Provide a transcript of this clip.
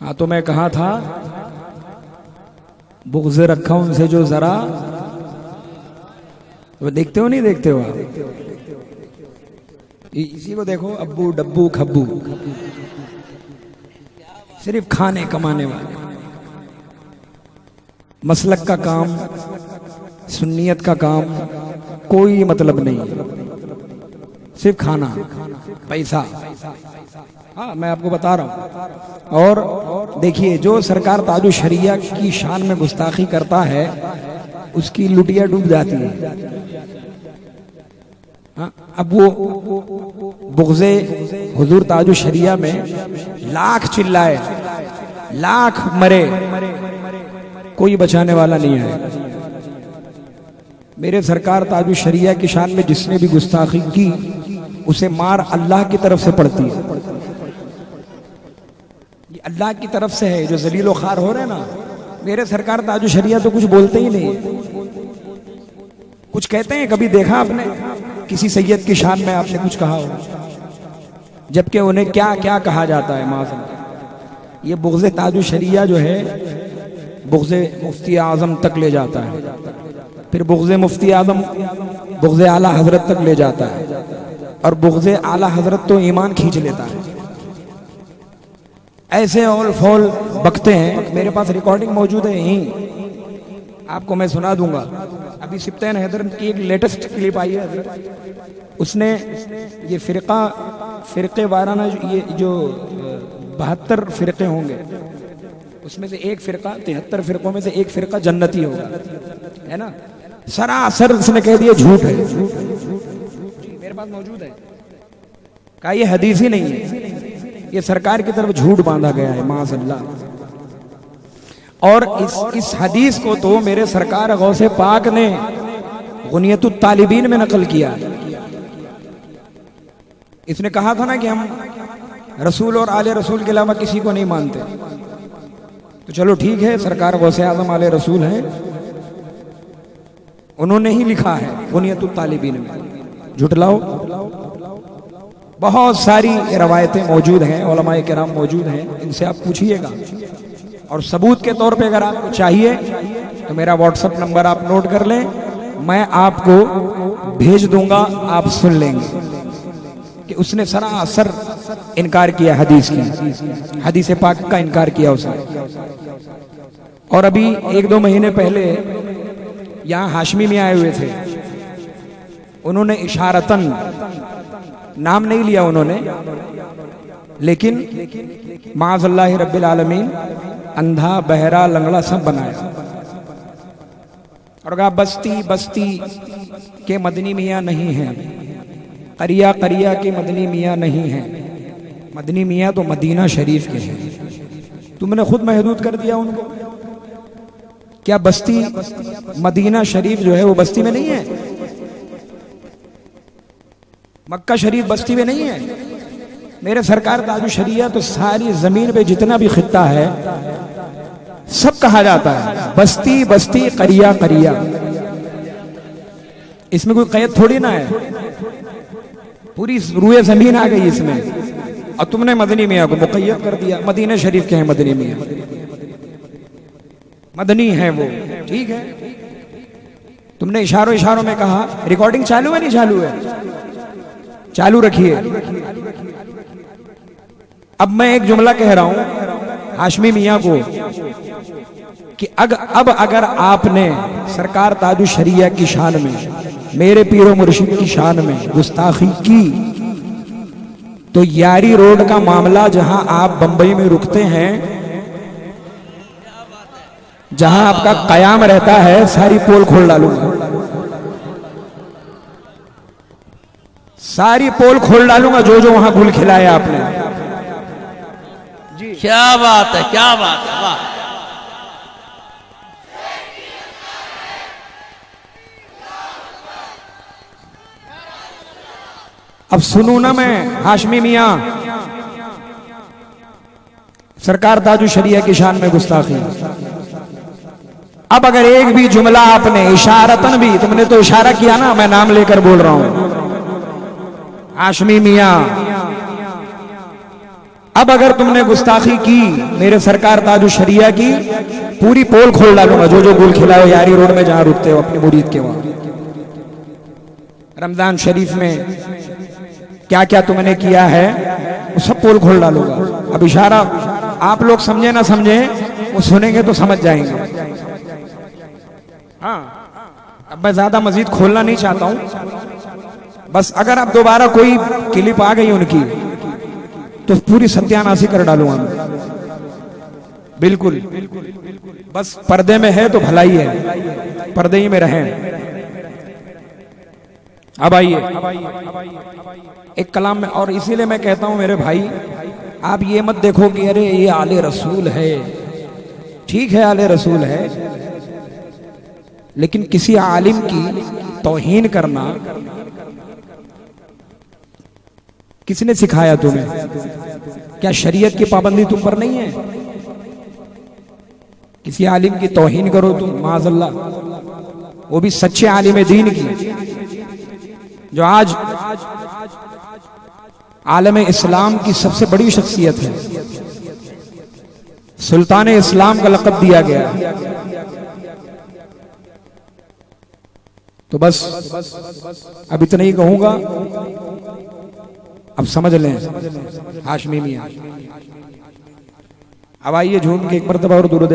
हाँ तो मैं कहा था बुग़्ज़ रखा उनसे जो जरा, वो देखते हो नहीं देखते हो आप? इसी को देखो, अब्बू डब्बू खब्बू, सिर्फ खाने कमाने वाले, मसलक का काम, सुन्नियत का काम कोई मतलब नहीं, सिर्फ खाना पैसा। हाँ मैं आपको बता रहा हूं। और देखिए जो सरकार ताजु शरिया की शान में गुस्ताखी करता है उसकी लुटिया डूब जाती है। हाँ, अब वो बुग़्ज़े हुजूर ताजु शरिया में लाख चिल्लाए, लाख मरे, कोई बचाने वाला नहीं है। मेरे सरकार ताजु शरिया की शान में जिसने भी गुस्ताखी की उसे मार अल्लाह की तरफ से पड़ती है। ये अल्लाह की तरफ से है। जो जलीलो खार हो रहे हैं ना, मेरे सरकार ताजु शरिया तो कुछ बोलते ही नहीं, कुछ कहते हैं? कभी देखा आपने किसी सैयद की शान में आपने कुछ कहा हो? जबकि उन्हें क्या क्या कहा जाता है। माज़अल्लाह ये बुग़्ज़े ताजु शरिया जो है बुग़्ज़े मुफ्ती आज़म तक ले जाता है, फिर बुग़्ज़े मुफ्ती आज़म बुग़्ज़े आला हजरत तक ले जाता है, और बुग़्ज़े आला हजरत तो ईमान खींच लेता है। ऐसे ऑल फॉल बकते हैं। मेरे पास रिकॉर्डिंग मौजूद है, यहीं आपको मैं सुना दूंगा। अभी सिप्तैन हैदर की एक लेटेस्ट क्लिप आई है, उसने ये फिरके वाराना, ये जो 72 फिरके होंगे उसमें से एक फिरका, 73 फिरकों में से एक फिरका जन्नती होगा, है ना? सरासर उसने कह दिया झूठ है। मेरे पास मौजूद है, कहा ये हदीस ही नहीं है, ये सरकार की तरफ झूठ बांधा गया है माज़अल्लाह। और इस हदीस को तो मेरे सरकार गौसे पाक ने गुनियतुत तालिबीन में नकल किया। इसने कहा था ना कि हम रसूल और आले रसूल के अलावा किसी को नहीं मानते। तो चलो ठीक है, सरकार गौसे आज़म आले रसूल हैं, उन्होंने ही लिखा है गुनियतुत तालिबीन में, झुटलाओ। बहुत सारी रवायतें मौजूद हैं, उलमाए किराम मौजूद हैं, इनसे आप पूछिएगा। और सबूत के तौर पे अगर आपको चाहिए तो मेरा व्हाट्सएप नंबर आप नोट कर लें, मैं आपको भेज दूंगा, आप सुन लेंगे कि उसने सरासर इनकार किया हदीस की, हदीस पाक का इनकार किया उसने। और अभी 1-2 महीने पहले यहाँ हाशमी में आए हुए थे, उन्होंने इशारतन, नाम नहीं लिया उन्होंने, लेकिन माज़अल्लाह रब्बिल आलमीन अंधा बहरा लंगड़ा सब बनाया। और कहा बस्ती बस्ती के मदनी मियाँ नहीं हैं, करिया करिया के मदनी मियाँ नहीं हैं। मदनी मियाँ तो मदीना शरीफ के हैं, तुमने खुद महदूद कर दिया उनको। क्या बस्ती मदीना शरीफ जो है वो बस्ती में नहीं है? मक्का शरीफ बस्ती में नहीं है? मेरे सरकार ताजु शरिया तो सारी जमीन पे जितना भी खित्ता है सब कहा जाता है बस्ती बस्ती करिया करिया। इसमें कोई कैद थोड़ी ना है, पूरी रूए जमीन आ गई इसमें, और तुमने मदनी मियाँ को मुक़य्यद कर दिया। मदीना शरीफ के हैं मदनी मियाँ, मदनी है वो, ठीक है। तुमने इशारों इशारों में कहा। रिकॉर्डिंग चालू है नहीं चालू है? चालू रखिए। अब मैं एक जुमला कह रहा हूं हाशमी मियाँ को कि अब अगर आपने सरकार ताजु शरिया की शान में, मेरे पीरो मुर्शिद की शान में गुस्ताखी की तो यारी रोड का मामला, जहां आप बंबई में रुकते हैं, जहां आपका कयाम रहता है, सारी पोल खोल डालूंगा, सारी पोल खोल डालूंगा, जो जो वहां गुल खिलाया आपने। जी क्या बात है, क्या बात है, वाह। अब सुनू ना मैं हाशमी मियाँ, सरकार ताजु शरिया की शान में गुस्ताखी। अब अगर एक भी जुमला आपने इशारतन भी, तुमने तो इशारा किया ना, मैं नाम लेकर बोल रहा हूं, हाशमी मियाँ अब अगर तुमने गुस्ताखी की मेरे सरकार ताजु शरिया की, पूरी पोल खोल डालूंगा। जो जो गुल खिलाओ यारी रोड में जहां रुकते हो अपने मुरीद के वहां, रमजान शरीफ में क्या क्या तुमने किया है वो सब पोल खोल डालूंगा। अब इशारा आप लोग समझे ना समझे, वो सुनेंगे तो समझ जाएंगे। हाँ, अब मैं ज्यादा मजीद खोलना नहीं चाहता हूं। बस अगर अब दोबारा कोई क्लिप आ गई उनकी तो पूरी सत्यानाशी कर डालूंगा मैं, बिल्कुल। बस पर्दे में है तो भलाई है, पर्दे ही में रहें। अब आइए एक कलाम में, और इसीलिए मैं कहता हूं मेरे भाई, आप ये मत देखो कि अरे ये आले रसूल है। ठीक है आले रसूल है, लेकिन किसी आलिम की तौहीन करना किसने सिखाया तुम्हें? क्या शरीयत की पाबंदी तुम पर नहीं है? किसी आलिम की तौहीन करो तुम, माज़अल्लाह, वो भी सच्चे आलिम दीन की, जो आज आलम इस्लाम की सबसे बड़ी शख्सियत है। सुल्तान इस्लाम का लक़ब दिया गया। तो बस अब इतना ही कहूंगा, अब समझ लें हाशमी मियां। अब आइए झूम के एक मरतबा और दुरूद